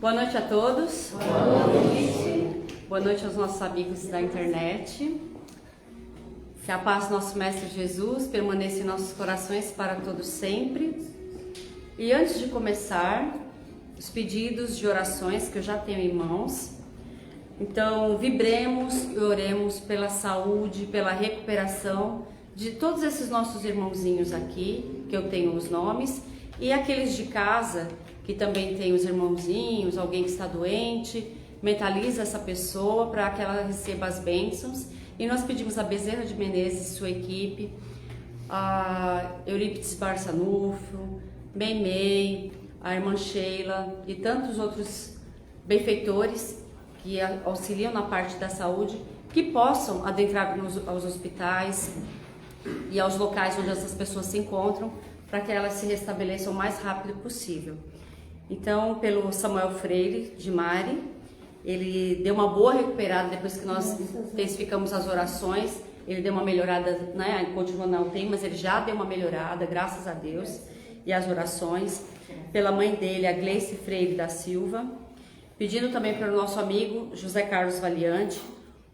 Boa noite a todos. Boa noite. Boa noite aos nossos amigos da internet. Que a paz do nosso Mestre Jesus permaneça em nossos corações para todos sempre. E antes de começar, os pedidos de orações que eu já tenho em mãos. Então, vibremos e oremos pela saúde, pela recuperação de todos esses nossos irmãozinhos aqui, que eu tenho os nomes, e aqueles de casa, que também tem os irmãozinhos, alguém que está doente, mentaliza essa pessoa para que ela receba as bênçãos. E nós pedimos a Bezerra de Menezes e sua equipe, a Eurípides Barçanufo, Meimei, a irmã Sheila e tantos outros benfeitores que auxiliam na parte da saúde, que possam adentrar aos hospitais e aos locais onde essas pessoas se encontram, para que elas se restabeleçam o mais rápido possível. Então, pelo Samuel Freire de Mari, ele deu uma boa recuperada depois que nós intensificamos as orações. Ele deu uma melhorada, né? Continua na UTI, mas ele já deu uma melhorada, graças a Deus, e as orações. Pela mãe dele, a Gleice Freire da Silva, pedindo também para o nosso amigo José Carlos Valiante,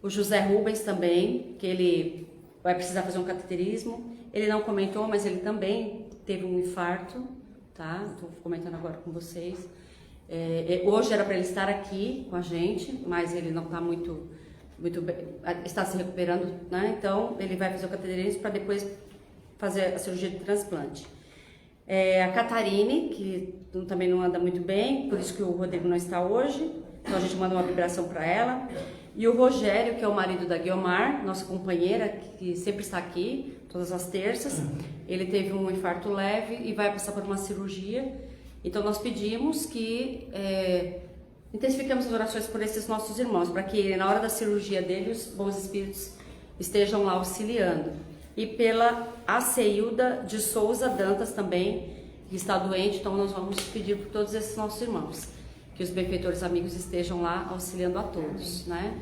o José Rubens também, que ele vai precisar fazer um cateterismo. Ele não comentou, mas ele também teve um infarto, tá? Estou comentando agora com vocês. Hoje era para ele estar aqui com a gente, mas ele não está muito bem, está se recuperando, né? Então ele vai fazer o cateterismo para depois fazer a cirurgia de transplante. A Catarine, que também não anda muito bem, por isso que o Rodrigo não está hoje, então a gente manda uma vibração para ela. E o Rogério, que é o marido da Guiomar, nossa companheira, que sempre está aqui, todas as terças, ele teve um infarto leve e vai passar por uma cirurgia. Então nós pedimos que intensifiquemos as orações por esses nossos irmãos, para que na hora da cirurgia dele os bons espíritos estejam lá auxiliando. E pela Aceilda de Souza Dantas também, que está doente, então nós vamos pedir por todos esses nossos irmãos, que os benfeitores amigos estejam lá auxiliando a todos, né?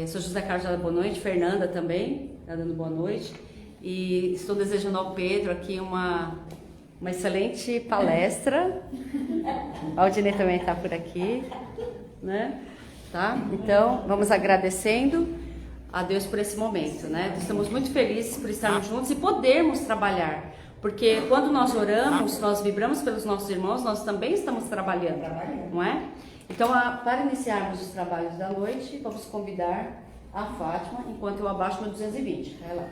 Sou José Carlos, já boa noite. Fernanda também está dando boa noite. E estou desejando ao Pedro aqui uma excelente palestra. A Aldinei também está por aqui, né? Tá? Então, vamos agradecendo a Deus por esse momento, né? Estamos muito felizes por estarmos juntos e podermos trabalhar. Porque quando nós oramos, nós vibramos pelos nossos irmãos, nós também estamos trabalhando, não é? Então, para iniciarmos os trabalhos da noite, vamos convidar a Fátima, enquanto eu abaixo meu 220. Vai lá.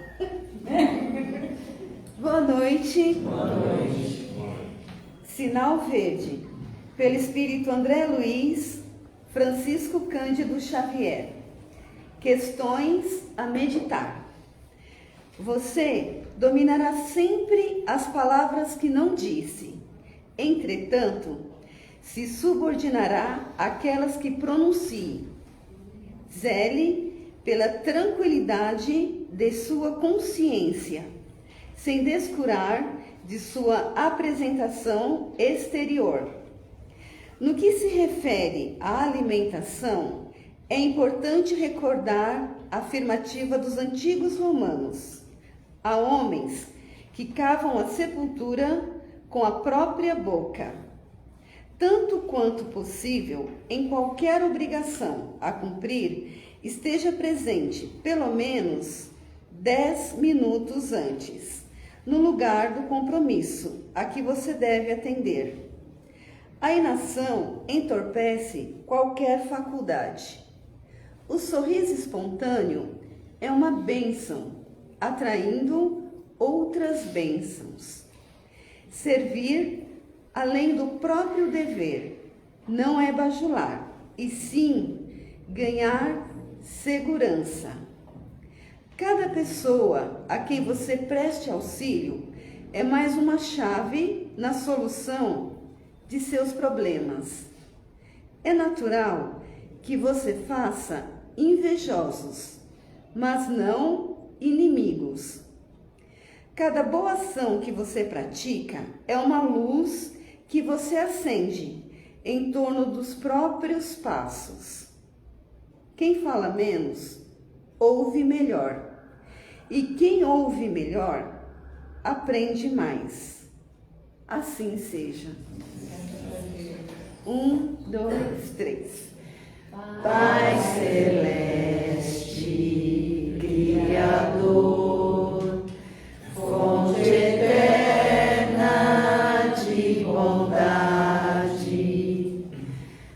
Boa noite. Boa noite. Sinal verde. Pelo Espírito André Luiz, Francisco Cândido Xavier. Questões a meditar. Você dominará sempre as palavras que não disse. Entretanto, se subordinará àquelas que pronuncie. Zele pela tranquilidade de sua consciência, sem descurar de sua apresentação exterior. No que se refere à alimentação, é importante recordar a afirmativa dos antigos romanos. Há homens que cavam a sepultura com a própria boca. Tanto quanto possível, em qualquer obrigação a cumprir, esteja presente pelo menos 10 minutos antes, no lugar do compromisso a que você deve atender. A inação entorpece qualquer faculdade. O sorriso espontâneo é uma bênção, atraindo outras bênçãos. Servir além do próprio dever não é bajular, e sim ganhar segurança. Cada pessoa a quem você preste auxílio é mais uma chave na solução de seus problemas. É natural que você faça invejosos, mas não inimigos. Cada boa ação que você pratica é uma luz que você acende em torno dos próprios passos. Quem fala menos, ouve melhor. E quem ouve melhor, aprende mais. Assim seja. 1, 2, 3. Pai celeste, Criador, fonte eterna de bondade,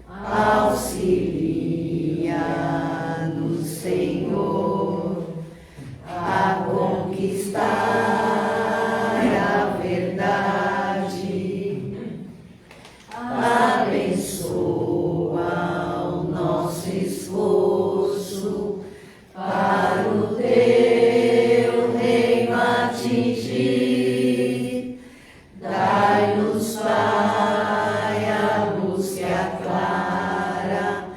auxilia-nos, Senhor, a conquistar a verdade. Abençoa o nosso esforço para o teu reino atingir. Dai-nos, Pai, a luz que aclara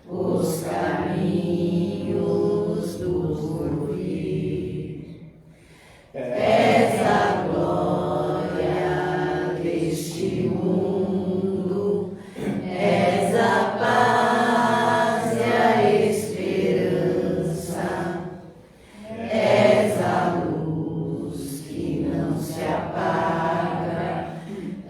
os caminhos do porvir. És a glória deste mundo, és a paz e a esperança, és a luz que não se apaga,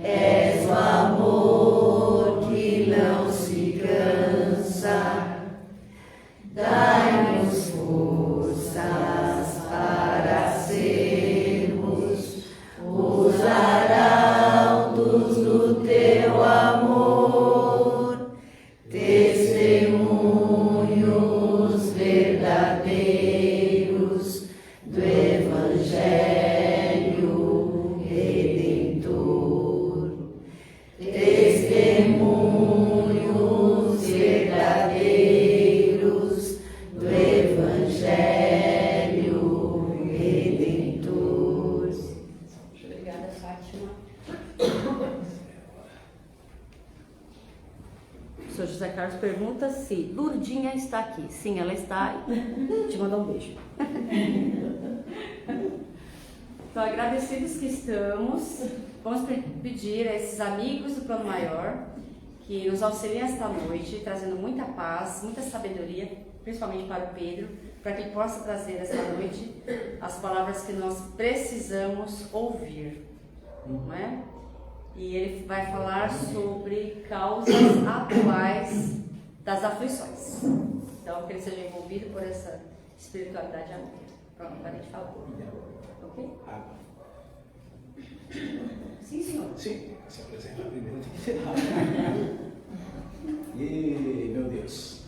és o amor que não se cansa. Dai-nos forças para sermos os arautos do teu amor, testemunhos verdadeiros do Evangelho Redentor. Testemunhos verdadeiros do Evangelho Redentor. Obrigada, Fátima. O senhor José Carlos pergunta se Lurdinha está aqui. Sim, ela está. Te mandar um beijo. Então, agradecidos que estamos, vamos pedir a esses amigos do Plano Maior que nos auxiliem esta noite, trazendo muita paz, muita sabedoria, principalmente para o Pedro, para que ele possa trazer esta noite as palavras que nós precisamos ouvir, não é? E ele vai falar sobre causas atuais das aflições. Então, que ele seja envolvido por essa espiritualidade amor. Pronto, agora a gente falou. Ok? Sim, senhor. Sim, se apresentar primeiro tem que ser rápido. E, meu Deus.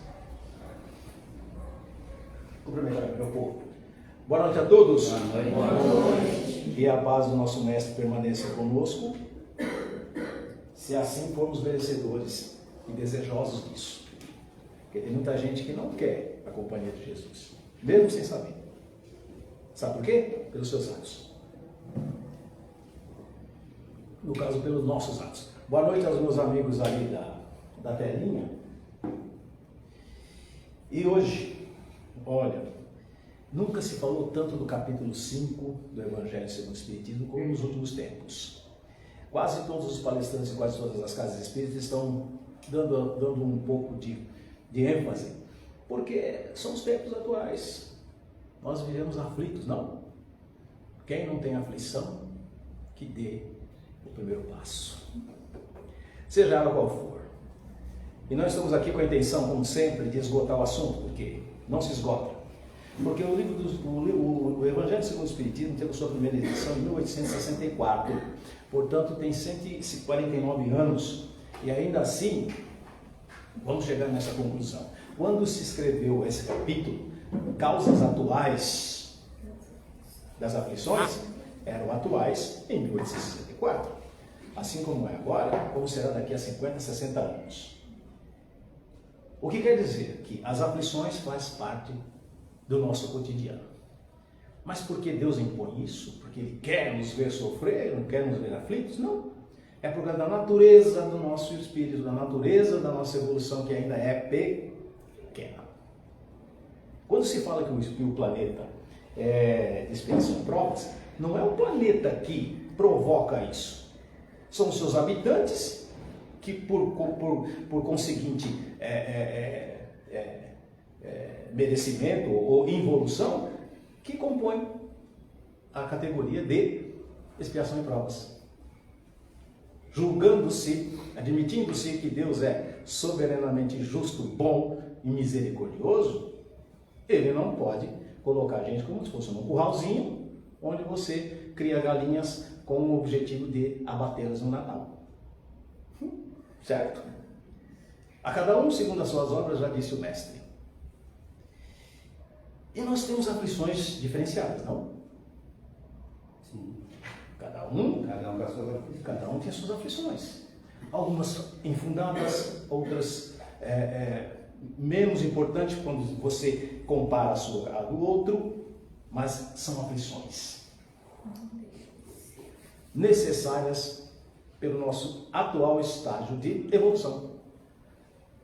Cumprimentar meu povo. Boa noite a todos. Boa noite. E a paz do nosso Mestre permaneça conosco, se assim formos merecedores e desejosos disso. Porque tem muita gente que não quer a companhia de Jesus, mesmo sem saber. Sabe por quê? Pelos seus atos. No caso, pelos nossos atos. Boa noite aos meus amigos ali da telinha. E hoje, olha, nunca se falou tanto do capítulo 5 do Evangelho segundo o Espiritismo como nos últimos tempos. Quase todos os palestrantes e quase todas as casas espíritas estão dando um pouco de ênfase, porque são os tempos atuais. Nós vivemos aflitos, não? Quem não tem aflição, que dê o primeiro passo, seja ela qual for. E nós estamos aqui com a intenção, como sempre, de esgotar o assunto, porque não se esgota. Porque o Evangelho segundo o Espiritismo teve sua primeira edição em 1864, portanto tem 149 anos, e ainda assim, vamos chegar nessa conclusão. Quando se escreveu esse capítulo, causas atuais das aflições eram atuais em 1864, assim como é agora, como será daqui a 50, 60 anos. O que quer dizer? Que as aflições fazem parte do nosso cotidiano. Mas por que Deus impõe isso? Porque Ele quer nos ver sofrer, não quer nos ver aflitos? Não. É por causa da natureza do nosso espírito, da natureza da nossa evolução, que ainda é pequena. Quando se fala que o planeta é de expiação e provas, não é o planeta que provoca isso. São os seus habitantes que, por conseguinte, merecimento ou involução, que compõem a categoria de expiação e provas. julgando-se, admitindo-se que Deus é soberanamente justo, bom e misericordioso, ele não pode colocar a gente como se fosse um curralzinho, onde você cria galinhas com o objetivo de abatê-las no Natal. Certo? A cada um segundo as suas obras, já disse o mestre. E nós temos aflições diferenciadas, não? Sim. Cada um com as suas aflições. Cada um tem as suas aflições. Algumas infundadas, outras menos importantes quando você compara a sua à do outro, mas são aflições necessárias pelo nosso atual estágio de evolução.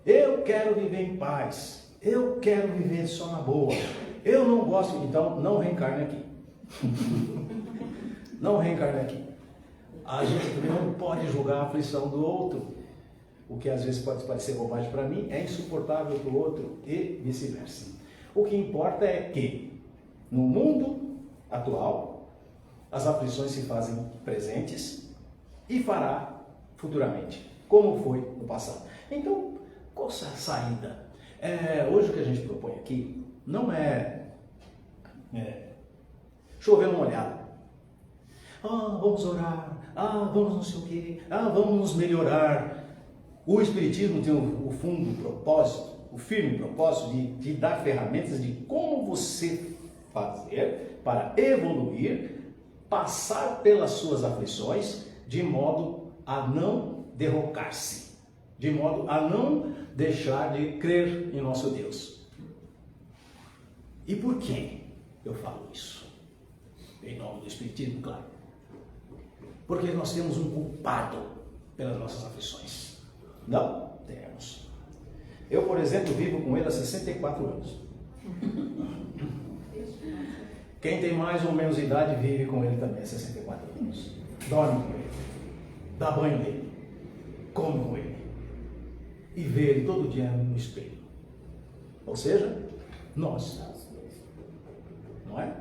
Eu quero viver em paz, eu quero viver só na boa, eu não gosto, então não reencarne aqui. Não reencarne aqui. A gente também não pode julgar a aflição do outro. O que às vezes pode parecer bobagem para mim é insuportável para o outro e vice-versa. O que importa é que, no mundo atual, as aflições se fazem presentes e fará futuramente, como foi no passado. Então, qual a saída? Hoje o que a gente propõe aqui não é chover uma olhada. Vamos orar, vamos não sei o quê, vamos nos melhorar. O Espiritismo tem o fundo propósito, o firme propósito de dar ferramentas de como você fazer para evoluir, passar pelas suas aflições, de modo a não derrocar-se, de modo a não deixar de crer em nosso Deus. E por que eu falo isso? Em nome do Espiritismo, claro. Porque nós temos um culpado pelas nossas aflições. Não temos. Eu, por exemplo, vivo com ele há 64 anos. Quem tem mais ou menos idade vive com ele também há 64 anos. Dorme com ele, dá banho nele, come com ele e vê ele todo dia no espelho. Ou seja, nós. Não é?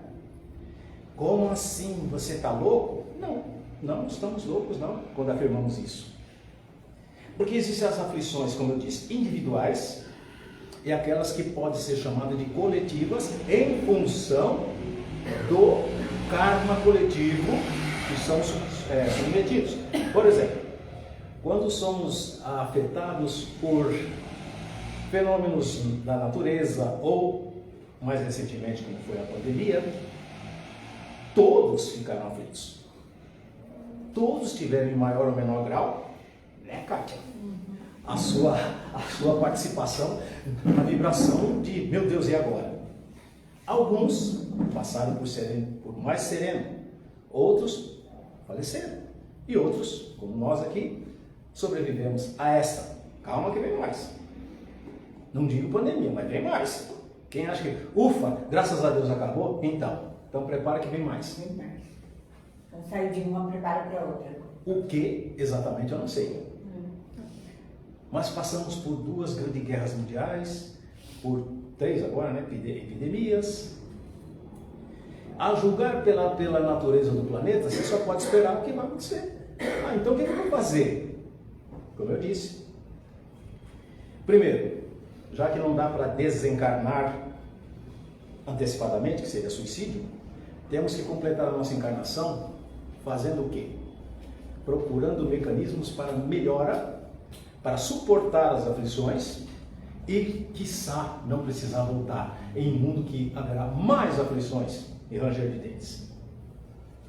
Como assim? Você está louco? Não estamos loucos não, quando afirmamos isso. Porque existem as aflições, como eu disse, individuais e aquelas que podem ser chamadas de coletivas em função do karma coletivo que são submetidos. Por exemplo, quando somos afetados por fenômenos da natureza ou, mais recentemente, como foi a pandemia, todos ficaram aflitos. Todos tiveram em maior ou menor grau, né, Kátia? A sua participação na vibração de, meu Deus, e agora? Alguns passaram por mais sereno, outros faleceram, e outros, como nós aqui, sobrevivemos a esta. Calma que vem mais. Não digo pandemia, mas vem mais. Quem acha que, ufa, graças a Deus acabou? Então prepara que vem mais. Vem mais. Então saiu de uma, prepara para outra. O que exatamente eu não sei. Mas passamos por 2 grandes guerras mundiais, por 3 agora, né? Epidemias. A julgar pela natureza do planeta, você só pode esperar o que vai acontecer. Então o que eu vou fazer? Como eu disse. Primeiro, já que não dá para desencarnar antecipadamente, que seria suicídio, temos que completar a nossa encarnação fazendo o quê? Procurando mecanismos para melhora, para suportar as aflições e, quiçá, não precisar voltar em um mundo que haverá mais aflições e ranger de dentes.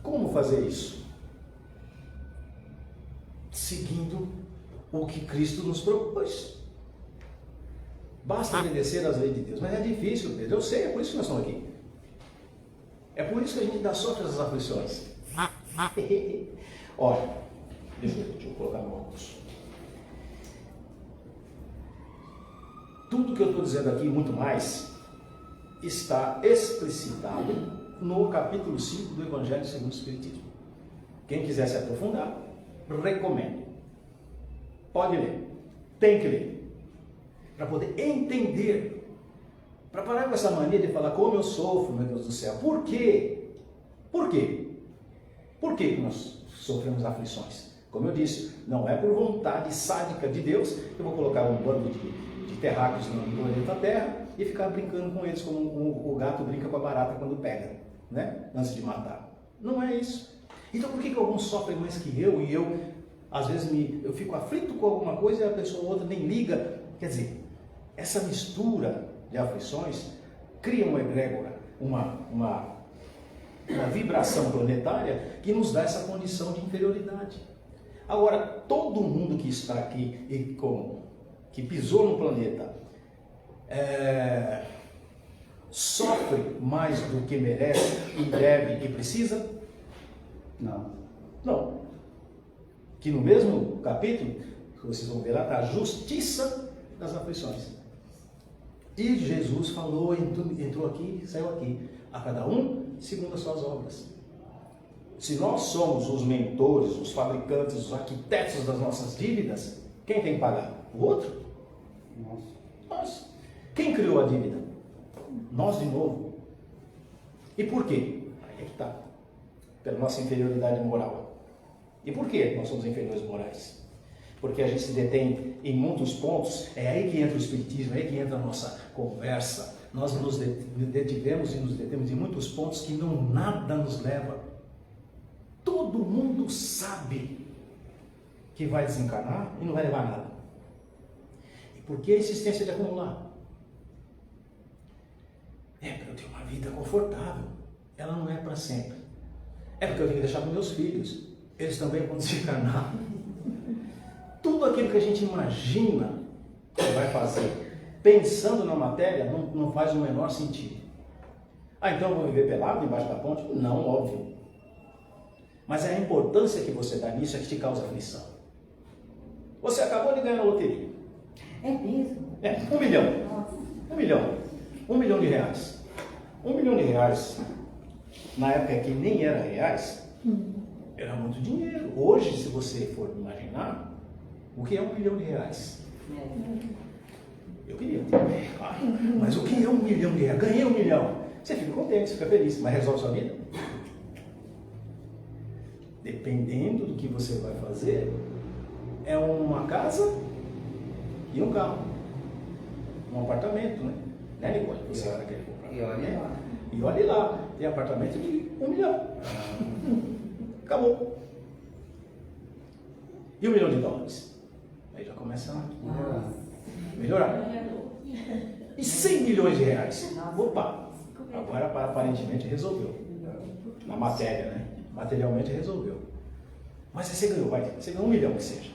Como fazer isso? Seguindo o que Cristo nos propôs. Basta obedecer às leis de Deus, mas é difícil, Pedro. Eu sei, é por isso que nós estamos aqui. É por isso que a gente dá sorte às aflições. Olha, deixa eu colocar meu óculos. Tudo que eu estou dizendo aqui, muito mais, está explicitado no capítulo 5 do Evangelho segundo o Espiritismo. Quem quiser se aprofundar, recomendo. Pode ler. Tem que ler. Para poder entender. Para parar com essa mania de falar como eu sofro, meu Deus do céu. Por quê? Por quê? Por que nós sofremos aflições? Como eu disse, não é por vontade sádica de Deus que eu vou colocar um bando de terráqueos no planeta Terra e ficar brincando com eles como o gato brinca com a barata quando pega, né? Antes de matar. Não é isso. Então por que alguns sofrem mais que eu e eu, às vezes, eu fico aflito com alguma coisa e a pessoa ou outra nem liga? Quer dizer, essa mistura de aflições cria uma egrégora, uma vibração planetária que nos dá essa condição de inferioridade. Agora, todo mundo que está aqui e que pisou no planeta sofre mais do que merece e deve e precisa? Não. Não. Que no mesmo capítulo, que vocês vão ver lá, está a justiça das aflições. E Jesus falou, entrou aqui, saiu aqui, a cada um segundo as suas obras. Se nós somos os mentores, os fabricantes, os arquitetos das nossas dívidas, quem tem que pagar? O outro? Nós. Quem criou a dívida? Nós de novo. E por quê? Aí é que está. Pela nossa inferioridade moral. E por que nós somos inferiores morais? Porque a gente se detém em muitos pontos, é aí que entra o Espiritismo, é aí que entra a nossa conversa. Nós nos detivemos e nos detemos em muitos pontos que nada nos leva. Todo mundo sabe que vai desencarnar e não vai levar nada. E por que a insistência de acumular? É para eu ter uma vida confortável. Ela não é para sempre. É porque eu tenho que deixar para meus filhos. Eles também vão desencarnar. Tudo aquilo que a gente imagina que vai fazer, pensando na matéria, não faz o menor sentido. Ah, então eu vou viver pelado embaixo da ponte? Não, óbvio. Mas é a importância que você dá nisso é que te causa aflição. Você acabou de ganhar na loteria. É mesmo? É, 1 milhão. 1 milhão. 1 milhão de reais. 1 milhão de reais, na época que nem era reais, era muito dinheiro. Hoje, se você for imaginar, o que é 1 milhão de reais? Eu queria ter. Mas o que é 1 milhão de reais? Ganhei 1 milhão. Você fica contente, fica feliz, mas resolve sua vida? Dependendo do que você vai fazer, é uma casa e um carro. Um apartamento, né? Né, Nicole? Você vai querer comprar. E olha lá. E olhe lá, tem apartamento de 1 milhão. Acabou. E $1 milhão? Aí já começa a melhorar. E 100 milhões de reais? Opa! Agora aparentemente resolveu. Na matéria, né? Materialmente resolveu. Mas você ganhou, você ganhou 1 milhão que seja.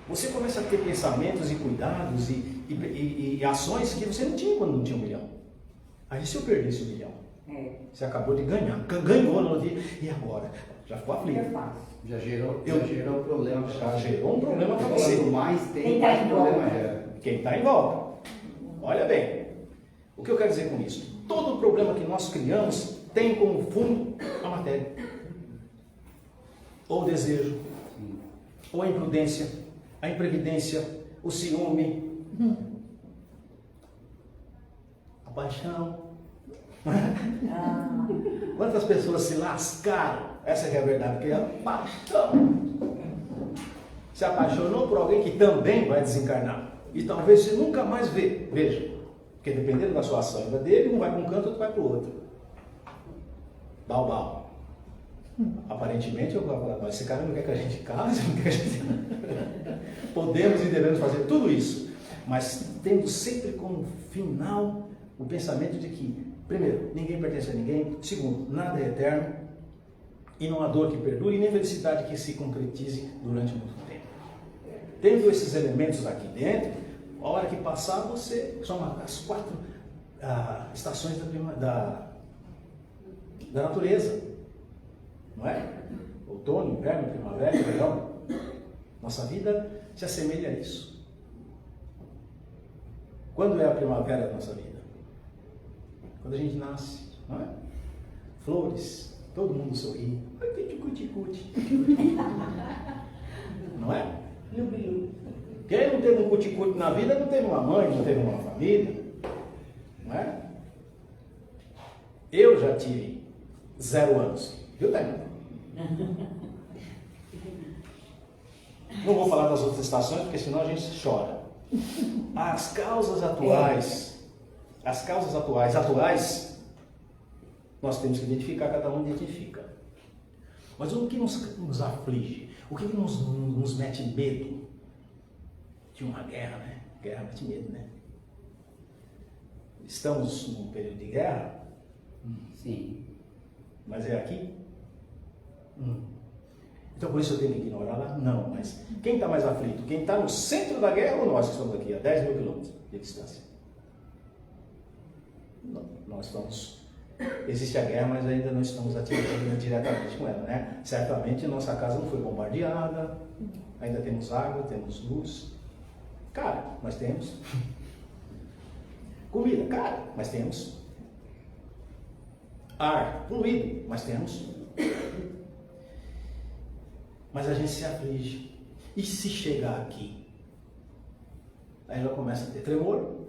Você começa a ter pensamentos e cuidados e ações que você não tinha quando não tinha 1 milhão. Aí se eu perdesse 1 milhão, você acabou de ganhar, ganhou no dia, e agora? Já ficou aflito. Já gerou um problema. Já gerou um problema para você. Quanto mais tem, Quem tá mais em problema volta? gera. Quem está em volta. Olha bem, o que eu quero dizer com isso? Todo problema que nós criamos tem como fundo a matéria. Ou o desejo, ou a imprudência, a imprevidência, o ciúme, a paixão. Quantas pessoas se lascaram? Essa é a verdade, porque é a paixão. Se apaixonou por alguém que também vai desencarnar. E talvez você nunca mais veja. Porque dependendo da sua ação e da dele, um vai para um canto, outro vai para o outro. Bal. Aparentemente eu vou falar, mas esse cara não quer que a gente case, não quer que a gente... Podemos e devemos fazer tudo isso, mas tendo sempre como final o pensamento de que, primeiro, ninguém pertence a ninguém, segundo, nada é eterno, e não há dor que perdure, e nem felicidade que se concretize durante muito tempo. Tendo esses elementos aqui dentro, a hora que passar, você... São as 4 estações da natureza. Não é? Outono, inverno, primavera, verão. Nossa vida se assemelha a isso. Quando é a primavera da nossa vida? Quando a gente nasce, não é? Flores, todo mundo sorri. Cuti-cuti-cuti. Não é? Quem não teve um cuti-cuti na vida não teve uma mãe, não teve uma família. Não é? Eu já tive 0 anos. Viu, Tânia? Não vou falar das outras estações, porque senão a gente chora. As causas atuais, nós temos que identificar, cada um identifica. Mas o que nos aflige? O que nos mete medo? De uma guerra, né? Guerra mete medo, né? Estamos num período de guerra? Sim. Mas é aqui? Então por isso eu tenho que ignorar lá? Não, mas quem está mais aflito? Quem está no centro da guerra ou nós que estamos aqui a 10 mil quilômetros de distância? Não, nós estamos... Existe a guerra, mas ainda não estamos atingindo diretamente com ela, né? Certamente a nossa casa não foi bombardeada, ainda temos água, temos luz. Cara, nós temos. Comida, cara, mas temos. Ar poluído, mas temos. Mas a gente se aflige. E se chegar aqui? Aí já começa a ter tremor,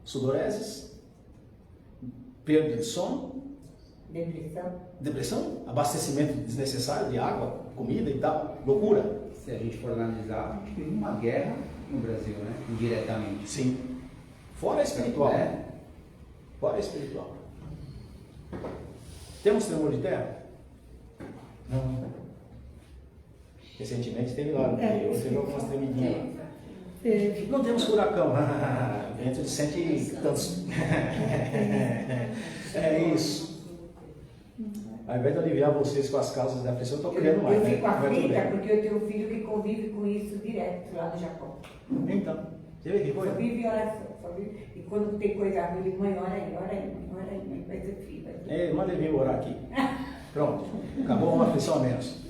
sudoreses, perda de sono, depressão, abastecimento desnecessário de água, comida e tal, loucura. Se a gente for analisar, a gente vive uma guerra no Brasil, né? Indiretamente. Sim. Fora espiritual. É. Fora espiritual. Temos tremor de terra? Não. Recentemente teve lá, teve algumas tremidinhas lá. Não temos furacão. Dentro de 100 e tantos. É isso. Ao invés de aliviar vocês com as causas da aflição, eu estou criando mais. Eu fico Mas tudo aflita bem. porque eu tenho um filho que convive com isso direto lá no Japão. Então, você vê que Só coisa? vive em oração, só vive. E quando tem coisa ruim, eu digo, mãe, ora aí, mãe, vai ser filho. Manda ele vir orar aqui. Pronto. Acabou uma aflição a menos.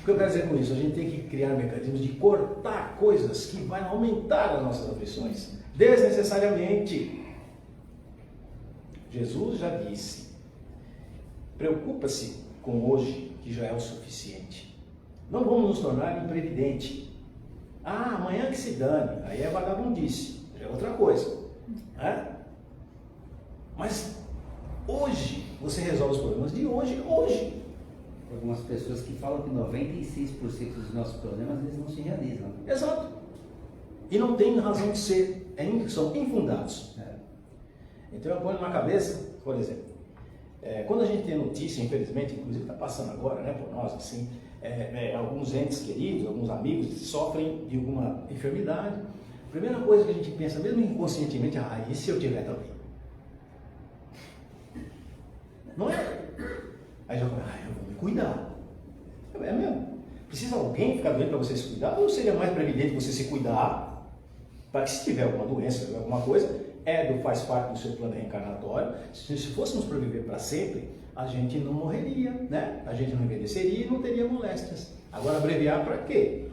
O que eu quero dizer com isso? A gente tem que criar mecanismos de cortar coisas que vão aumentar as nossas aflições. Desnecessariamente. Jesus já disse, preocupa-se com hoje, que já é o suficiente. Não vamos nos tornar imprevidente. Amanhã que se dane, aí é vagabundice, já é outra coisa. Né? Mas hoje, você resolve os problemas de hoje. Algumas pessoas que falam que 96% dos nossos problemas eles não se realizam. Exato. E não tem razão de ser, são infundados. Então eu ponho na cabeça, por exemplo, quando a gente tem notícia, infelizmente, inclusive está passando agora, né, por nós, assim, alguns entes queridos, alguns amigos sofrem de alguma enfermidade. A primeira coisa que a gente pensa, mesmo inconscientemente, e se eu tiver também? Não é? Aí já começa, eu vou me cuidar. É mesmo? Precisa alguém ficar doente para você se cuidar? Ou seria mais previdente você se cuidar para que se tiver alguma doença, alguma coisa, faz parte do seu plano reencarnatório. Se fôssemos para viver para sempre, a gente não morreria, né? A gente não envelheceria e não teria moléstias. Agora, abreviar para quê?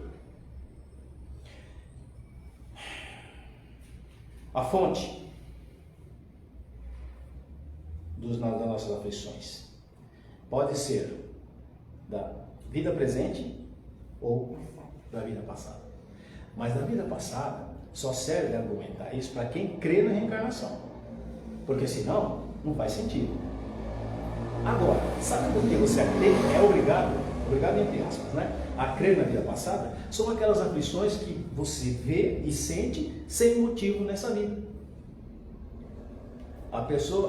A fonte das nossas aflições pode ser da vida presente ou da vida passada. Mas da vida passada só serve argumentar isso para quem crê na reencarnação. Porque senão, não faz sentido. Agora, sabe por que você é obrigado entre aspas, né, a crer na vida passada? São aquelas aflições que você vê e sente sem motivo nessa vida.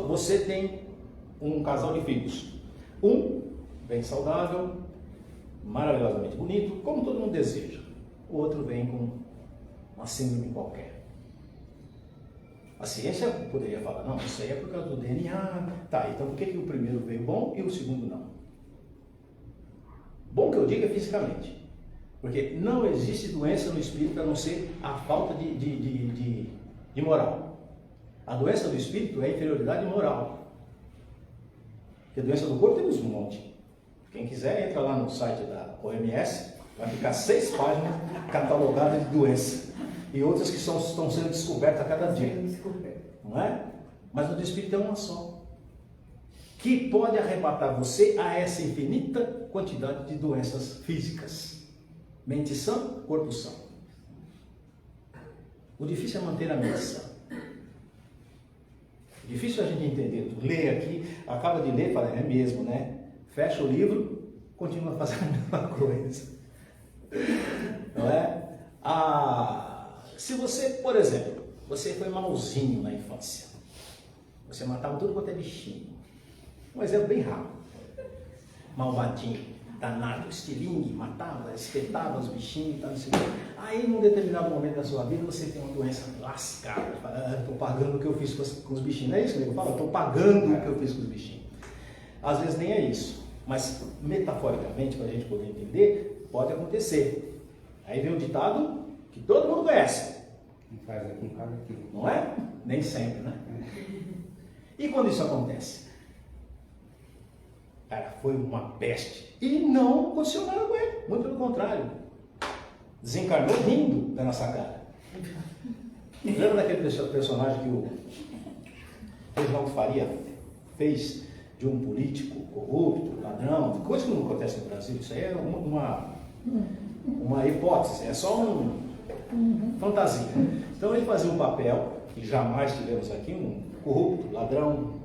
Você tem um casal de filhos. Um vem saudável, maravilhosamente bonito, como todo mundo deseja. O outro vem com uma síndrome qualquer. A ciência poderia falar, não, isso aí é por causa do DNA. Tá, então por que o primeiro veio bom e o segundo não? Bom que eu diga fisicamente. Porque não existe doença no espírito a não ser a falta de moral. A doença do espírito é a inferioridade moral. Porque a doença do corpo temos um monte. Quem quiser, entra lá no site da OMS, vai ficar 6 páginas catalogadas de doença. E outras que estão sendo descobertas a cada dia. Não é? Mas o do espírito é uma só. Que pode arrebatar você a essa infinita quantidade de doenças físicas. Mente sã, corpo sã. O difícil é manter a mente sã. O difícil é a gente entender. Lê aqui, acaba de ler, fala, é mesmo, né? Fecha o livro, continua fazendo a mesma coisa. Não é? Se você, por exemplo, você foi malzinho na infância, você matava tudo quanto é bichinho. Um exemplo bem rápido. Malvadinho, danado, estilingue, matava, espetava os bichinhos e tal, não sei o quê. Aí, num determinado momento da sua vida, você tem uma doença lascada. Estou pagando o que eu fiz com os bichinhos. Não é isso que eu falo? Estou pagando o que eu fiz com os bichinhos. Às vezes nem é isso. Mas, metaforicamente, para a gente poder entender, pode acontecer. Aí vem um ditado que todo mundo conhece. Quem faz aqui, faz aqui. Não é? Nem sempre, né? E quando isso acontece? Cara, foi uma peste. E não aconteceu nada com ele. Muito pelo contrário. Desencarnou rindo da nossa cara. Lembra daquele personagem que o Reginaldo Faria fez de um político corrupto, ladrão? Coisa que não acontece no Brasil. Isso aí é uma hipótese. É só uma fantasia. Então ele fazia um papel que jamais tivemos aqui, um corrupto, ladrão,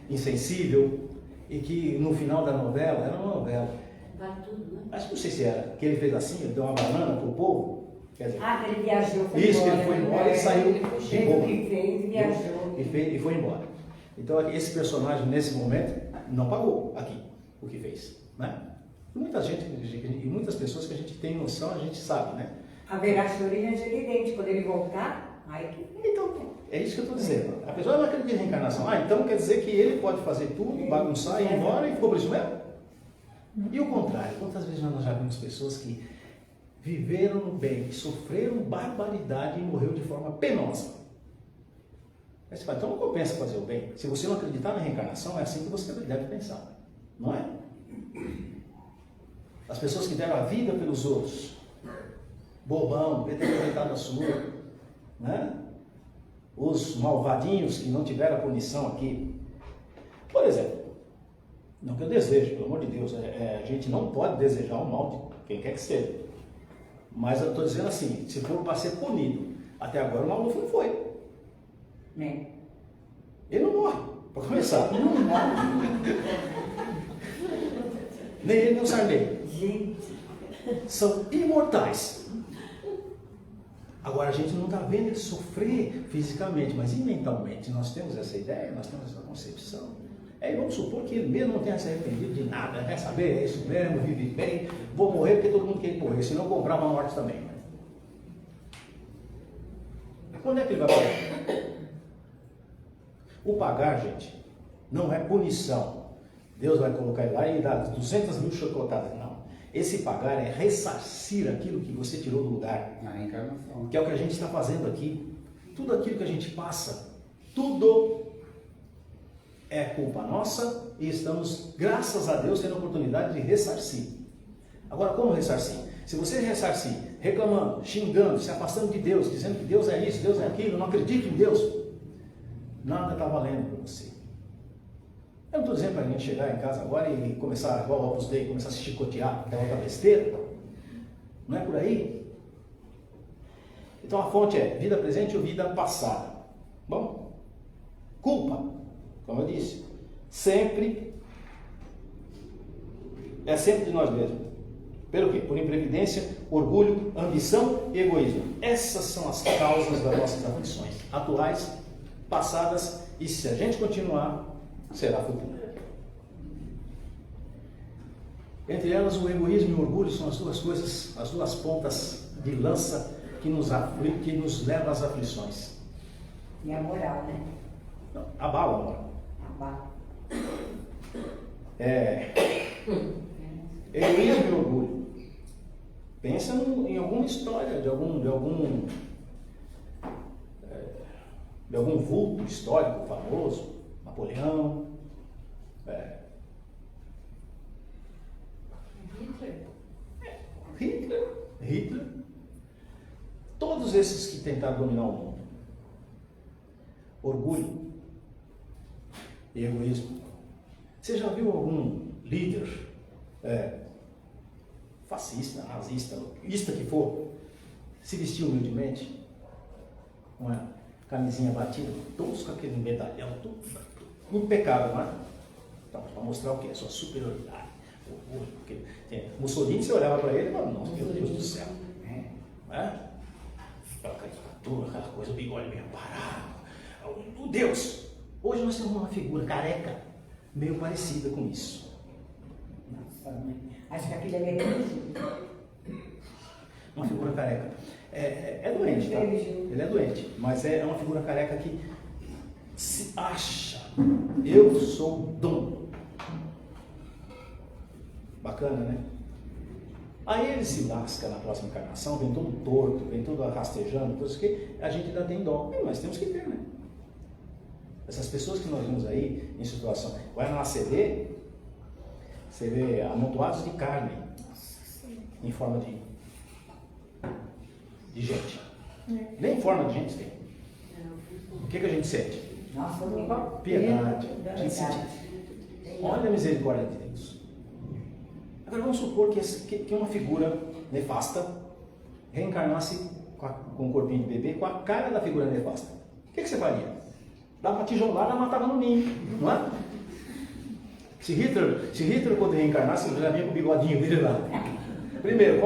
insensível, e que no final da novela, era uma novela, Vale tudo, né? acho que não sei se era, que ele fez assim, ele deu uma banana pro povo, quer dizer, Que ele viajou, foi isso, que embora. ele foi embora e saiu O de jeito boa. que fez, viajou. E foi embora. Então esse personagem, nesse momento, não pagou aqui o que fez, né? E muitas pessoas que a gente tem noção, a gente sabe, né? Haverá choro e ranger de dente. Quando ele voltar, aí que... Então, é isso que eu estou dizendo. A pessoa não acredita em reencarnação. Então quer dizer que ele pode fazer tudo, bagunçar, ir embora e ficou por isso mesmo? E o contrário, quantas vezes nós já vimos pessoas que viveram no bem, sofreram barbaridade e morreu de forma penosa? Aí você fala, então não compensa fazer o bem. Se você não acreditar na reencarnação, é assim que você deve pensar, não é? As pessoas que deram a vida pelos outros, bobão, aproveitado a sua, né? Os malvadinhos que não tiveram a punição aqui. Por exemplo, não que eu deseje, pelo amor de Deus, a gente não pode desejar o mal de quem quer que seja. Mas eu estou dizendo assim, se for para ser punido, até agora o Maluf não foi. Né? Ele não morre, para começar. Não morre. Nem ele, nem o Sarney. Gente, São imortais. Agora a gente não está vendo ele sofrer fisicamente, mas e mentalmente. Nós temos essa ideia, nós temos essa concepção. Aí vamos supor que ele mesmo não tenha se arrependido de nada. Quer saber? É isso mesmo, vive bem. Vou morrer porque todo mundo quer morrer, senão comprar uma morte também. Quando é que ele vai pagar? O pagar, gente, não é punição. Deus vai colocar ele lá e dar 200 mil chocoladas. Não. Esse pagar é ressarcir aquilo que você tirou do lugar. A reencarnação. Que é o que a gente está fazendo aqui. Tudo aquilo que a gente passa, tudo é culpa nossa e estamos, graças a Deus, tendo a oportunidade de ressarcir. Agora, como ressarcir? Se você ressarcir, reclamando, xingando, se afastando de Deus, dizendo que Deus é isso, Deus é aquilo, não acredito em Deus, nada está valendo para você. Eu não estou dizendo para a gente chegar em casa agora e começar, igual o Opus Dei, começar a se chicotear, que é outra besteira. Não é por aí? Então a fonte é vida presente ou vida passada. Bom, culpa, como eu disse, sempre de nós mesmos. Pelo quê? Por imprevidência, orgulho, ambição e egoísmo. Essas são as causas das nossas aflições, atuais, passadas, e se a gente continuar, será futuro. Entre elas, o egoísmo e o orgulho são as duas coisas, as duas pontas de lança que nos levam às aflições. e a moral, né? Não, abala a moral. Abala. Egoísmo e orgulho. Pensa em alguma história de algum vulto histórico famoso, Napoleão, Hitler, todos esses que tentaram dominar o mundo. Orgulho e egoísmo. Você já viu algum líder fascista, nazista, lista que for, se vestir humildemente, uma camisinha batida, todos com aquele medalhão, tudo impecável, não é? Então, para mostrar o que? A sua superioridade. Porque Mussolini, você olhava para ele e falava, nossa, meu Deus do céu. Né? Aquela caricatura, aquela coisa, o bigode meio parado. O Deus. Hoje nós temos uma figura careca, meio parecida com isso. Nossa, mãe. Acho que aquilo ali é religioso. Uma figura careca. É doente, tá? Ele é doente, mas é uma figura careca que se acha, eu sou o dono. Bacana, né? Aí ele se lasca na próxima encarnação, vem todo torto, vem todo rastejando, tudo isso que a gente ainda tem dó. Mas temos que ter, né? Essas pessoas que nós vemos aí em situação, vai na ACD, você vê amontoados de carne em forma de gente. Nem em forma de gente tem. O que a gente sente? Nossa, Piedade. A gente sente. Olha a misericórdia de Deus. Agora vamos supor que uma figura nefasta reencarnasse com um corpinho de bebê com a cara da figura nefasta. O que você faria? Dava uma tijolada e matava no ninho, não é? Se Hitler quando reencarnasse, ele já vinha com o bigodinho dele lá. Primeiro,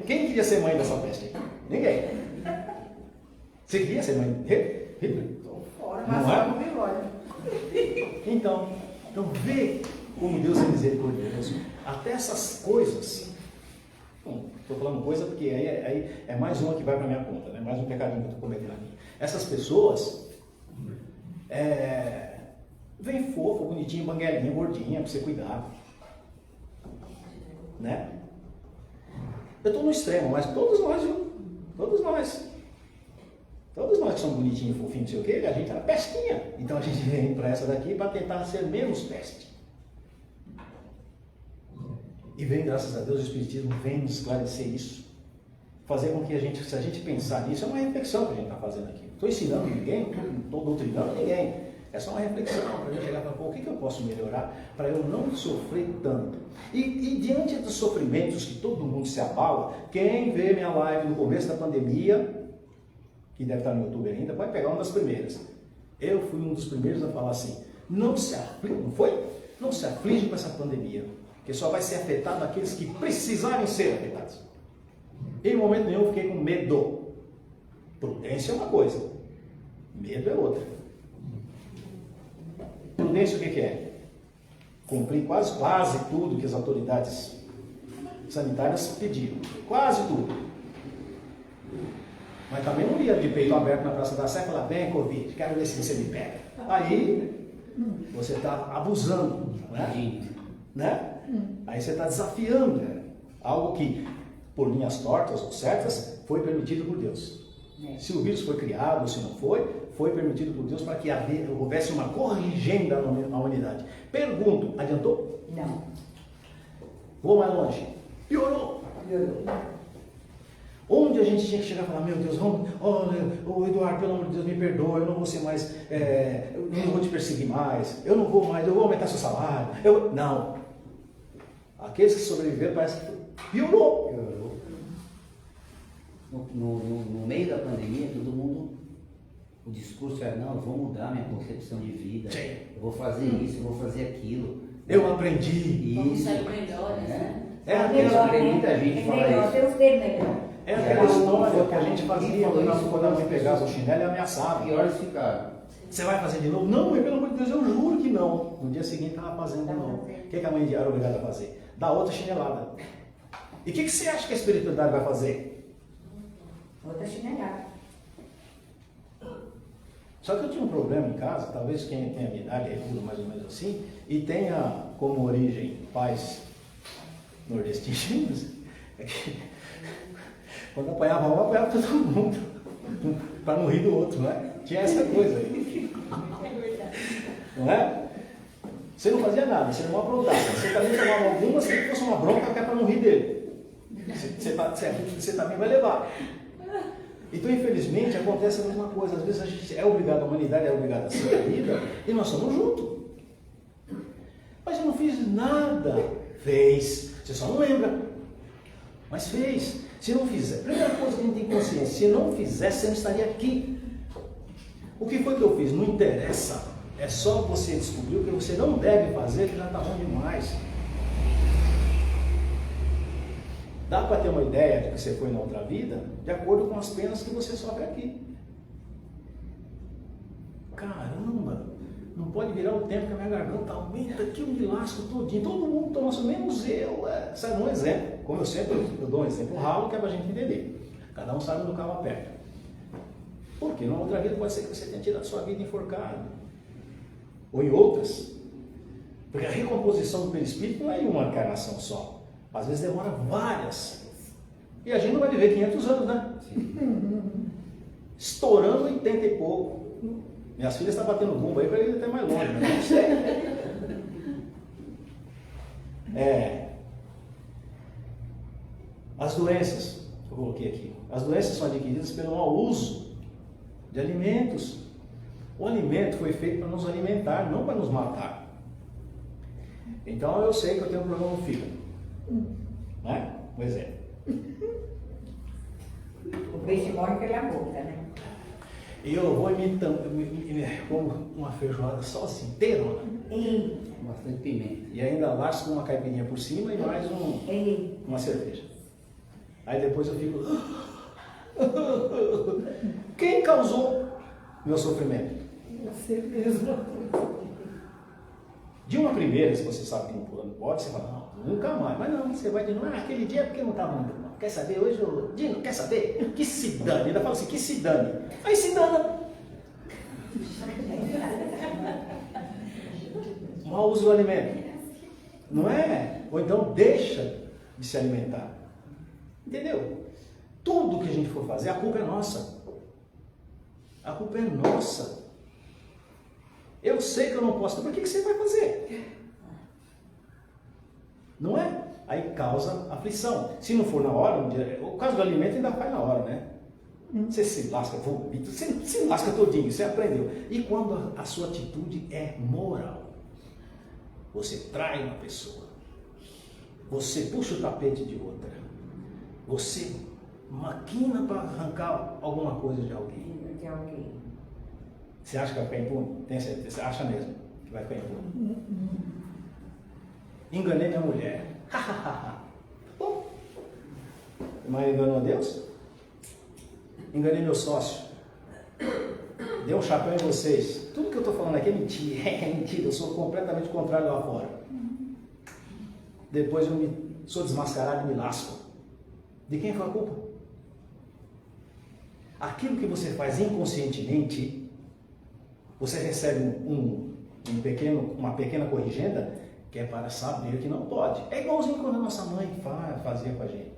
quem queria ser mãe dessa peste? Ninguém. Você queria ser mãe de Hitler? Não é? Então vê como Deus é misericordioso. Até essas coisas. Estou falando coisa porque aí é mais uma que vai para minha conta, né? Mais um pecadinho que eu estou cometendo aqui. Essas pessoas vem fofa, bonitinha, banguelinha, gordinha, para você cuidar. Né? Eu estou no extremo, mas todos nós, viu? Todos nós que somos bonitinhos, fofinhos, não sei o quê, a gente era pestinha. Então a gente vem para essa daqui para tentar ser menos peste. E vem, graças a Deus, o Espiritismo vem nos esclarecer isso. Fazer com que se a gente pensar nisso, é uma reflexão que a gente está fazendo aqui. Não estou ensinando ninguém, não estou doutrinando ninguém. É só uma reflexão para a gente chegar e falar, o que eu posso melhorar para eu não sofrer tanto? E diante dos sofrimentos que todo mundo se abala, quem vê minha live no começo da pandemia, que deve estar no YouTube ainda, vai pegar uma das primeiras. Eu fui um dos primeiros a falar assim, não se aflige, não foi? Não se aflige com essa pandemia, que só vai ser afetado aqueles que precisarem ser afetados. Em momento nenhum eu fiquei com medo. Prudência é uma coisa, medo é outra. Prudência o que é? Cumprir quase tudo que as autoridades sanitárias pediram. Quase tudo. Mas também não ia de peito aberto na Praça da Sé e falar, bem, Covid, quero ver se você me pega. Aí você está abusando, né? Aí você está desafiando algo que, por linhas tortas ou certas, foi permitido por Deus. Se o vírus foi criado ou se não foi permitido por Deus para que houvesse uma corrigenda na humanidade. Pergunto, adiantou? Não. Vou mais longe. Piorou. Onde a gente tinha que chegar e falar, meu Deus, olha, Eduardo, pelo amor de Deus, me perdoa, eu não vou ser mais, eu não vou te perseguir mais, eu vou aumentar seu salário. Não. Aqueles que sobreviveram parece que piorou. No meio da pandemia, todo mundo, o discurso era, não, eu vou mudar minha concepção de vida, eu vou fazer isso, eu vou fazer aquilo. Eu aprendi. Vamos ser melhores, né? Muita gente fala isso. Deus tem melhor. É aquela história que a gente fazia quando a mãe pegava o chinelo e ameaçava. Piores ficaram. Você vai fazer de novo? Não, mãe, pelo amor de Deus, eu juro que não. No dia seguinte estava fazendo de novo. O que a mãe era obrigada a fazer? Dar outra chinelada. E o que você acha que a espiritualidade vai fazer? Outra chinelada. Só que eu tinha um problema em casa, talvez quem tenha a minha idade, é tudo mais ou menos assim, e tenha como origem pais nordestinos, é que quando apanhava um, apanhava todo mundo, para não rir do outro, não é? Tinha essa coisa aí. Não é? Você não fazia nada, você não aprontava, você também tomava algumas que fosse uma bronca que é para não rir dele. Você também vai levar. Então, infelizmente, acontece a mesma coisa. Às vezes a gente é obrigado, a humanidade é obrigada a ser a vida, e nós somos juntos. Mas eu não fiz nada. Fez. Você só não lembra. Mas fez. Se não fizer, primeira coisa que a gente tem consciência, se não fizer, você não estaria aqui. O que foi que eu fiz? Não interessa. É só você descobrir o que você não deve fazer, que já está bom demais. Dá para ter uma ideia de que você foi na outra vida de acordo com as penas que você sofre aqui. Caramba, não pode virar o tempo que a minha garganta aumenta aqui, eu me lasco todinho. Todo mundo toma isso, menos eu. Sabe, um exemplo, como eu sempre eu dou um exemplo ralo que é para a gente entender. Cada um sabe do carro aperta. Porque na outra vida pode ser que você tenha tirado sua vida enforcado. Ou em outras. Porque a recomposição do perispírito não é em uma encarnação só. Às vezes demora várias. E a gente não vai viver 500 anos, né? Sim. Estourando 80 e pouco. Minhas filhas estão batendo bomba aí para ir até mais longe, mas não sei. As doenças, eu coloquei aqui. As doenças são adquiridas pelo mau uso de alimentos. O alimento foi feito para nos alimentar, não para nos matar. Então eu sei que eu tenho um problema no fígado. Né? Um exemplo. O peixe morre pela boca, né? E eu vou imitando, como uma feijoada sozinha, inteirona. Bastante pimenta. E ainda lasco uma caipirinha por cima e mais uma cerveja. Aí depois eu fico... Quem causou meu sofrimento? Você mesmo. De uma primeira, se você sabe que não pode, você fala, não, nunca mais. Mas não, você vai de novo, aquele dia é porque não estava muito bom. Quer saber? Hoje eu... Dino, quer saber? Que se dane. Ainda fala assim, que se dane. Aí se dana. Mau uso do alimento. Não é? Ou então deixa de se alimentar. Entendeu? Tudo que a gente for fazer, a culpa é nossa. A culpa é nossa. Eu sei que eu não posso, por que você vai fazer? Não é? Aí causa aflição. Se não for na hora, o caso do alimento ainda faz na hora, né? Você se lasca, você se lasca todinho, você aprendeu. E quando a sua atitude é moral, você trai uma pessoa, você puxa o tapete de outra, você maquina para arrancar alguma coisa de alguém. Você acha que vai ficar impune? Tem certeza? Você acha mesmo que vai ficar impune? Enganei minha mulher. Bom, mas enganou a Deus? Enganei meu sócio. Dei um chapéu em vocês. Tudo que eu estou falando aqui é mentira. É mentira. Eu sou completamente contrário lá fora. Depois eu sou desmascarado e me lasco. De quem foi a culpa? Aquilo que você faz inconscientemente, você recebe uma pequena corrigenda que é para saber que não pode. É igualzinho quando a nossa mãe fazia com a gente.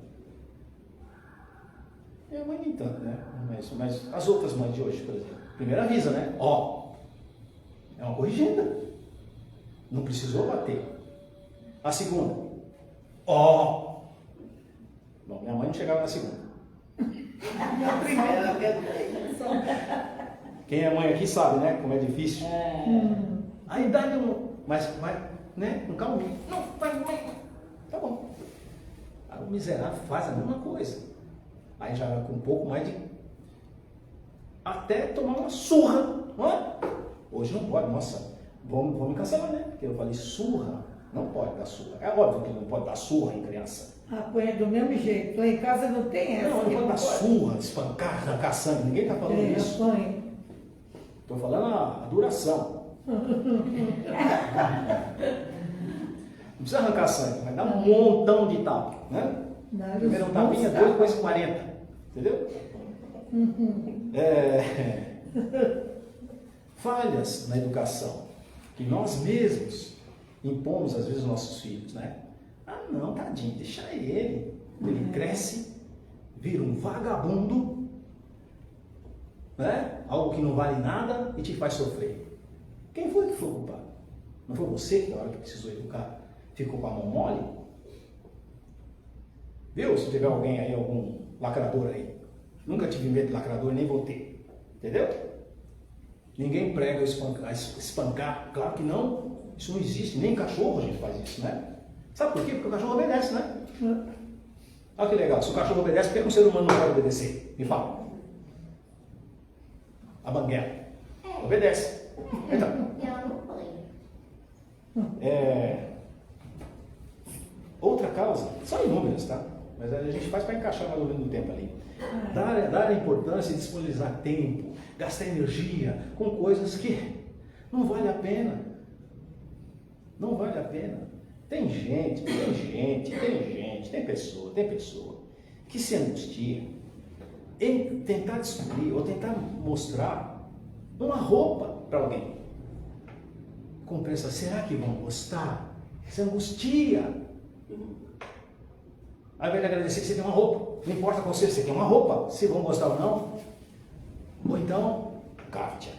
Minha mãe nem tanto, né? Mas as outras mães de hoje, por exemplo. Primeiro avisa, né? É uma corrigenda. Não precisou bater. A segunda. Bom, minha mãe não chegava na segunda. A primeira vez. Quem é mãe aqui sabe, né? Como é difícil. Aí dá mas né? Com calma. Não, vai. Tá bom. Aí o miserável faz a mesma coisa. Aí já com um pouco mais de... Até tomar uma surra, não é? Hoje não pode, nossa, vamos me cancelar, né? Porque eu falei surra, não pode dar surra. É óbvio que não pode dar surra em criança. Apanha do mesmo jeito, lá em casa não tem essa. Não pode dar surra, espancar, arrancar sangue, ninguém está falando isso. Apanha. Estou falando a duração. Não precisa arrancar sangue, vai dar um montão de tapa, né? Primeiro um tapinha, depois 40. Entendeu? Falhas na educação que nós mesmos impomos às vezes aos nossos filhos, né? Não, tadinho, deixa ele. Ele cresce, vira um vagabundo, né? Algo que não vale nada e te faz sofrer. Quem foi que foi o culpado? Não foi você que na hora que precisou educar ficou com a mão mole? Viu? Se tiver alguém aí, algum lacrador aí. Nunca tive medo de lacrador, nem vou ter. Entendeu? Ninguém prega espancar. Claro que não. Isso não existe. Nem cachorro a gente faz isso, né? Sabe por quê? Porque o cachorro obedece, né? Olha que legal. Se o cachorro obedece, por que um ser humano não pode obedecer? Me fala. A banguela. Obedece. Então. Outra causa, são inúmeras, tá? mas a gente faz para encaixar mais ou menos no tempo ali. Dar importância e disponibilizar tempo, gastar energia com coisas que não vale a pena. Não vale a pena. Tem pessoa que se angustia em tentar descobrir ou tentar mostrar uma roupa para alguém. Como pensa, será que vão gostar? Se angustia. Ao invés de agradecer que você tem uma roupa, não importa qual seja, você tem uma roupa, se vão gostar ou não. Ou então, Kátia,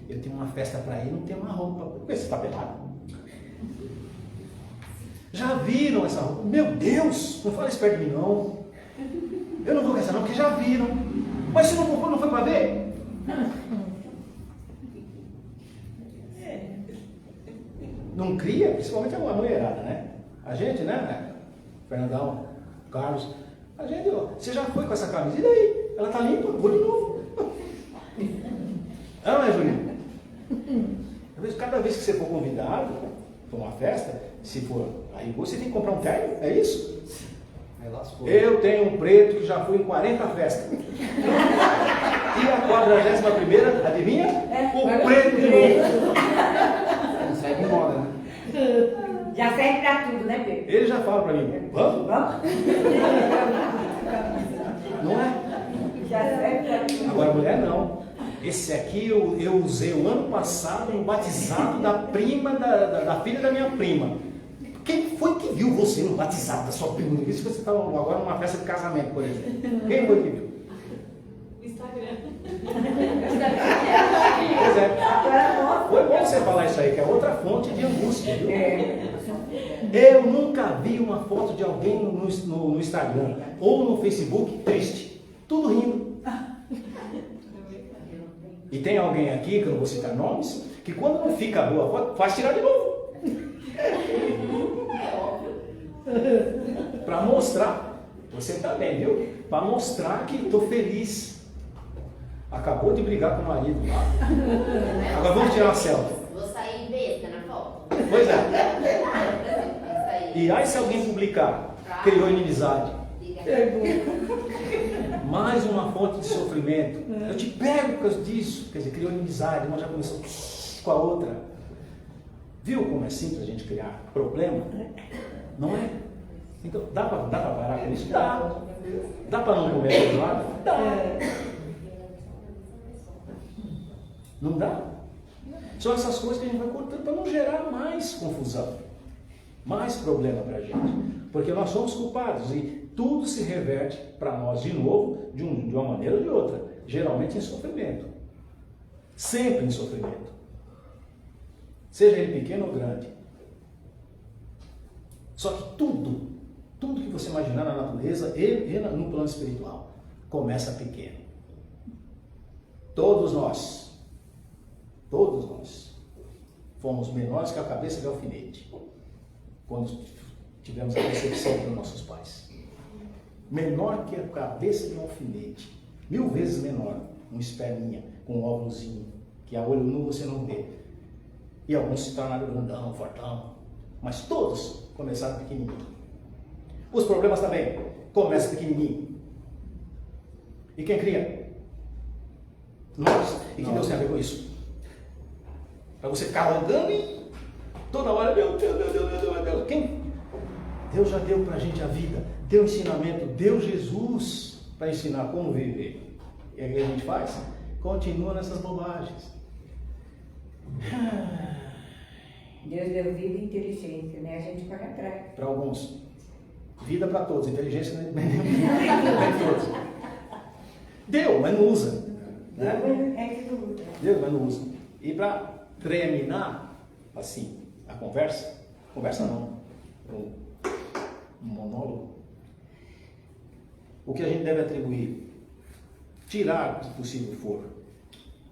eu tenho uma festa para ir, não tenho uma roupa. Por que você está pelado? Já viram essa roupa? Meu Deus, não fala isso perto de mim não. Eu não vou com essa não, porque já viram. Mas se não comprou, não foi para ver? Não cria, principalmente a mulherada, né? A gente, né? Fernandão, Carlos, a gente, ó, você já foi com essa camisa, e daí? Ela tá limpa, vou de novo. Não é, Julinho? Cada vez que você for convidado para uma festa, se for aí você tem que comprar um terno, é isso? Aí lascou. Eu tenho um preto que já fui em 40 festas. E a 41ª, adivinha? O preto de novo. Não sai de moda, né? Já serve pra tudo, né, Pedro? Ele já fala para mim, vamos? Não é? Já serve pra tudo. Agora mulher não. Esse aqui eu usei o ano passado no batizado da prima, da filha da minha prima. Quem foi que viu você no batizado da sua prima? Isso que você está agora numa festa de casamento, por exemplo. Quem foi que viu? Instagram. Pois é. Foi bom você falar isso aí, que é outra fonte de angústia, viu? Eu nunca vi uma foto de alguém no Instagram ou no Facebook triste. Tudo rindo. E tem alguém aqui, que eu não vou citar nomes, que quando não fica boa a foto, faz tirar de novo. Para mostrar, você também, viu? Para mostrar que estou feliz. Acabou de brigar com o marido lá. Agora vamos tirar uma selfie. Vou sair besta na foto. Pois é. E aí se alguém publicar, criou inimizade. Mais uma fonte de sofrimento. Eu te pego por causa disso. Quer dizer, criou inimizade, uma já começou com a outra. Viu como é simples a gente criar problema? Não é? Então, dá para parar com isso? Dá. Dá para não comer do lado? Dá. Não dá? São essas coisas que a gente vai cortando para não gerar mais confusão, mais problema para a gente. Porque nós somos culpados e tudo se reverte para nós de novo, de uma maneira ou de outra. Geralmente em sofrimento. Sempre em sofrimento. Seja ele pequeno ou grande. Só que tudo que você imaginar na natureza e no plano espiritual, começa pequeno. Todos nós fomos menores que a cabeça de alfinete, quando tivemos a concepção dos nossos pais. Menor que a cabeça de um alfinete, 1000 vezes menor, um esperminha com um óvulozinho, que a olho nu você não vê. E alguns se tornaram grandão, fortão, mas todos começaram pequenininho. Os problemas também começam pequenininho. E quem cria? Nós. E que Deus tem a ver com isso? Para você ficar rogando e toda hora, meu Deus, meu Deus, meu Deus, meu Deus. Quem? Deus já deu para a gente a vida, deu ensinamento, deu Jesus para ensinar como viver. E aí a gente faz? Continua nessas bobagens. Deus deu vida e inteligência, né? A gente corre atrás. Para alguns. Vida para todos, inteligência não é para todos. Deu, mas não usa. Né? É que não usa. Deu, mas não usa. E para terminar, assim, a conversa não, um monólogo, o que a gente deve atribuir, tirar, se possível for,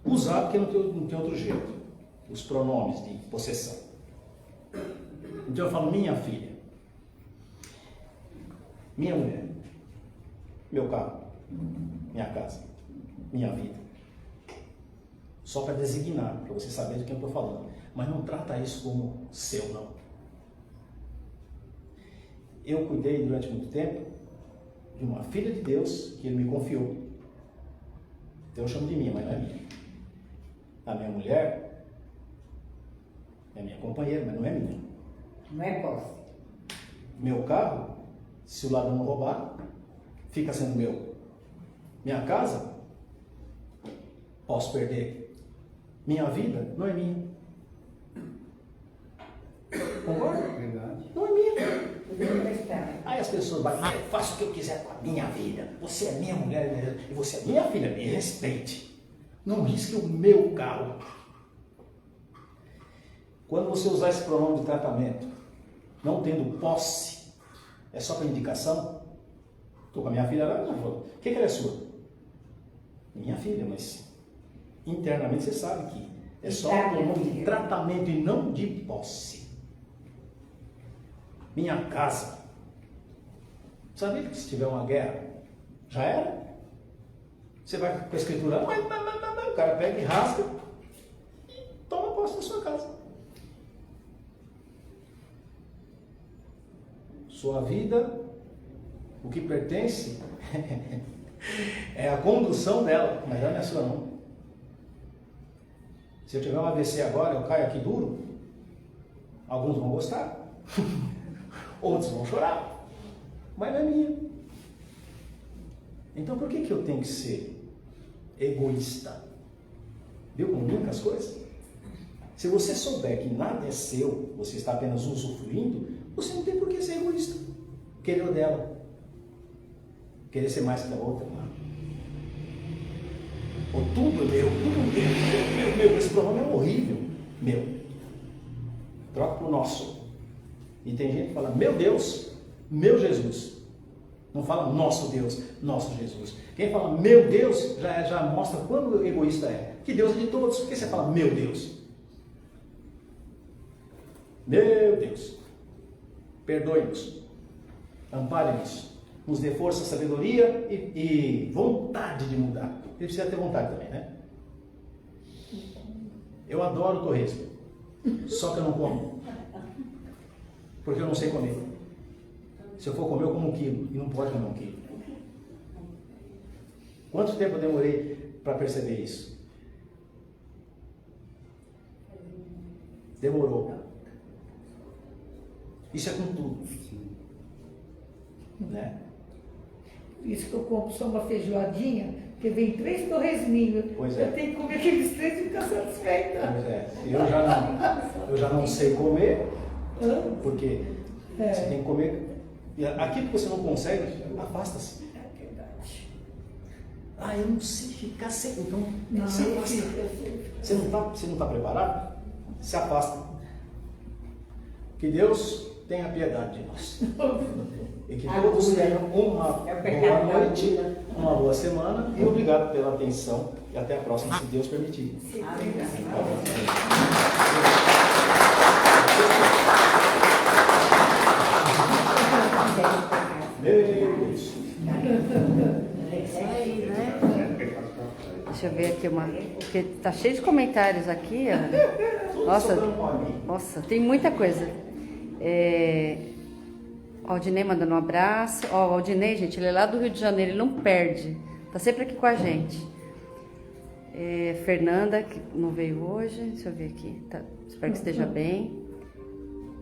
usar porque não tem outro jeito, os pronomes de possessão. Então eu falo minha filha, minha mulher, meu carro, minha casa, minha vida. Só para designar, para você saber de quem eu estou falando. Mas não trata isso como seu, não. eu cuidei durante muito tempo de uma filha de Deus que Ele me confiou. Então eu chamo de minha, mas não é minha. A minha mulher é minha companheira, mas não é minha. Não é posse. Meu carro, se o ladrão não roubar, fica sendo meu. Minha casa, posso perder. Minha vida não é minha. Concorda? Verdade. Não é minha. Aí as pessoas vão, eu faço o que eu quiser com a minha vida. Você é minha mulher e você é minha filha. Me respeite. Não risque o meu carro. Quando você usar esse pronome de tratamento, não tendo posse, é só para indicação. Estou com a minha filha lá, ela falou, o que ela é sua? Minha filha, mas internamente você sabe que é só um pronome de tratamento e não de posse. Minha casa. Sabia que se tiver uma guerra, já era? Você vai com a escritura, o cara pega e rasga e toma posse da sua casa. Sua vida, o que pertence, é a condução dela, mas não é sua não. Se eu tiver um AVC agora, eu caio aqui duro, alguns vão gostar, outros vão chorar, mas não é minha. Então por que eu tenho que ser egoísta? Viu como linka as coisas? Se você souber que nada é seu, você está apenas usufruindo, você não tem por que ser egoísta. Querer o dela. Querer ser mais que a outra. Ou tudo é meu, tudo meu. Esse pronome é horrível. Meu. Troca para o nosso. E tem gente que fala, meu Deus, meu Jesus. Não fala nosso Deus, nosso Jesus. Quem fala meu Deus já mostra quando o egoísta é. Que Deus é de todos. Por que você fala meu Deus? Meu Deus. Perdoe-nos. Ampare-nos. Nos dê força, sabedoria e vontade de mudar. Ele precisa ter vontade também, né? Eu adoro torresmo. Só que eu não como. Porque eu não sei comer. Se eu for comer, eu como 1 quilo. E não pode comer 1 quilo. Quanto tempo eu demorei para perceber isso? Demorou. Isso é com tudo. Né? Isso que eu compro só uma feijoadinha, porque vem 3 torresminhos. Pois é. Eu tenho que comer aqueles 3 e ficar satisfeita. Pois é. Eu já não sei comer, porque você tem que comer. Aquilo que você não consegue, afasta-se. É verdade. Eu não sei ficar sem. Então, Não, se afasta. Você não está preparado? Se afasta. Que Deus tenha piedade de nós. E que todos tenham uma boa noite, uma boa semana e obrigado pela atenção e até a próxima, se Deus permitir. Deus. É isso aí, né? Deixa eu ver aqui porque tá cheio de comentários aqui, ó. Nossa, tem muita coisa. O Aldinei mandando um abraço. O Aldinei, gente, ele é lá do Rio de Janeiro, ele não perde. Tá sempre aqui com a gente. Fernanda, que não veio hoje. Deixa eu ver aqui. Tá, espero que esteja bem.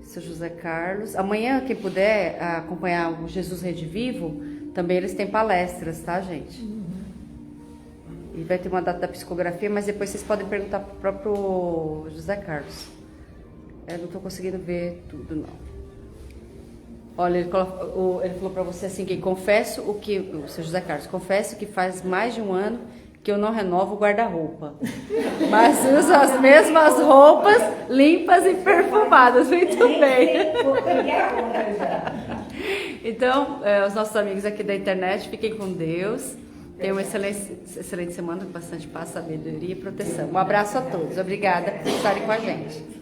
Seu José Carlos. Amanhã, quem puder acompanhar o Jesus Rede Vivo, também eles têm palestras, tá, gente? E vai ter uma data da psicografia, mas depois vocês podem perguntar pro próprio José Carlos. Eu não estou conseguindo ver tudo, não. Olha, ele falou para você assim, que confesso o seu José Carlos, confesso que faz mais de 1 ano que eu não renovo o guarda-roupa. Mas uso as mesmas roupas, limpas e perfumadas. Muito bem. Então, os nossos amigos aqui da internet, fiquem com Deus. Tenham uma excelente semana, com bastante paz, sabedoria e proteção. Um abraço a todos. Obrigada por estarem com a gente.